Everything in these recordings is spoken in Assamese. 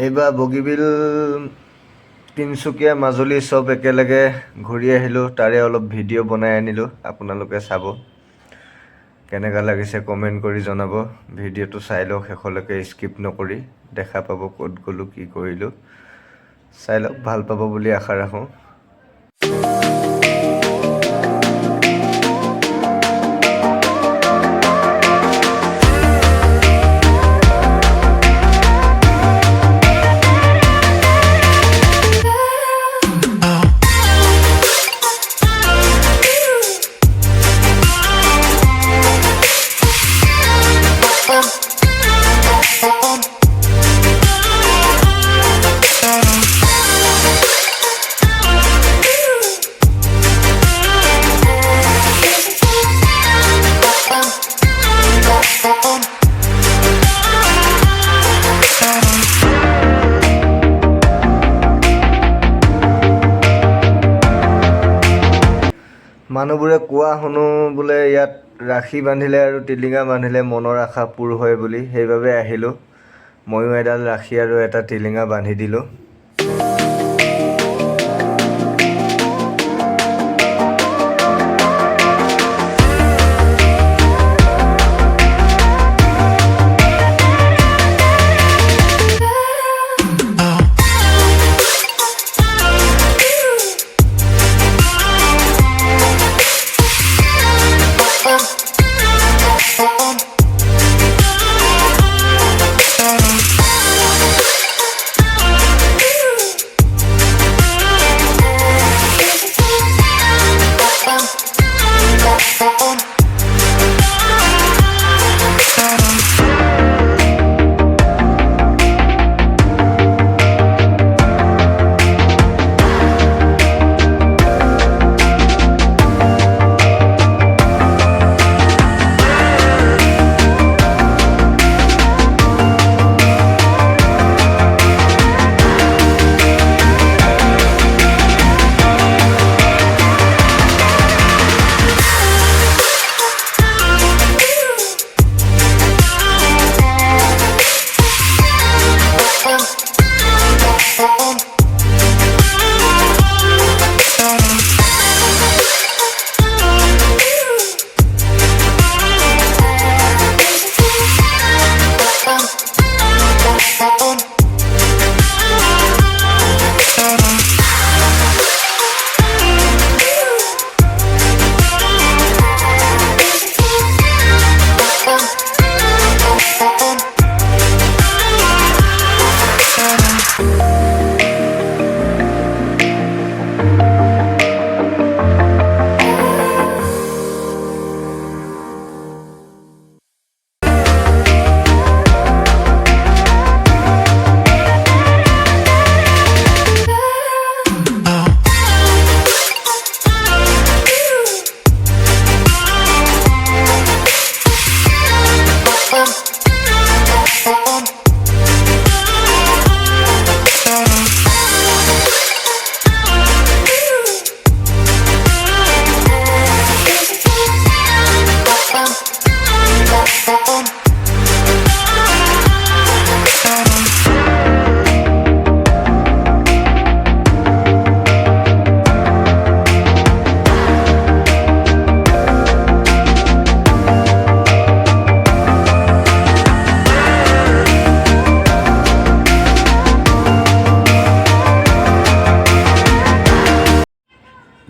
এইবাৰ বগীবিল তিনিচুকীয়া মাজুলী চব একেলগে ঘূৰি আহিলোঁ। তাৰে অলপ ভিডিঅ' বনাই আনিলোঁ, আপোনালোকে চাব। কেনেকুৱা লাগিছে কমেণ্ট কৰি জনাব। ভিডিঅ'টো চাই লওক শেষলৈকে, স্কিপ নকৰি। দেখা পাব ক'ত গ'লোঁ, কি কৰিলোঁ। চাই লওক, ভাল পাব বুলি আশা ৰাখোঁ। মানুহবোৰে কোৱা শুনো বোলে ইয়াত ৰাখি বান্ধিলে আৰু টিলিঙা বান্ধিলে মনৰ আশা পূৰ হয় বুলি। সেইবাবে আহিলোঁ। ময়ো এডাল ৰাখি আৰু এটা টিলিঙা বান্ধি দিলোঁ।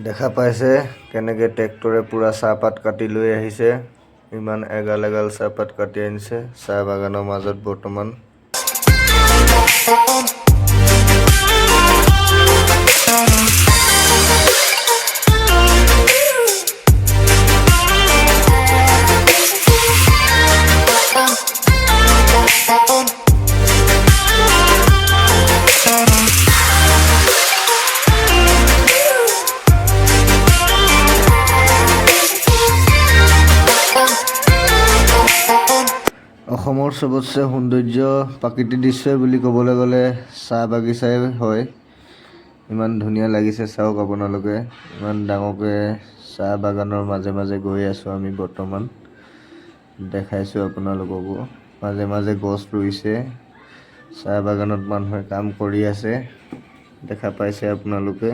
দেখা পাইছে কেনেকৈ ট্ৰেক্টৰে পূৰা চাহপাত কাটি লৈ আহিছে। ইমান এগাল এগাল চাহপাত কাটি আনিছে চাহ বাগানৰ মাজত বৰ্তমান। অসমৰ সবতছে সৌন্দৰ্য প্ৰাকৃতিক দৃশ্য বুলি ক'বলৈ গ'লে চাহ বাগিচাই হয়। ইমান ধুনীয়া লাগিছে চাওক আপোনালোকে। ইমান ডাঙৰকৈ চাহ বাগানৰ মাজে মাজে গৈ আছোঁ আমি বৰ্তমান। দেখাইছোঁ আপোনালোককো। মাজে মাজে গছ ৰুইছে, চাহ বাগানত মানুহে কাম কৰি আছে, দেখা পাইছে আপোনালোকে।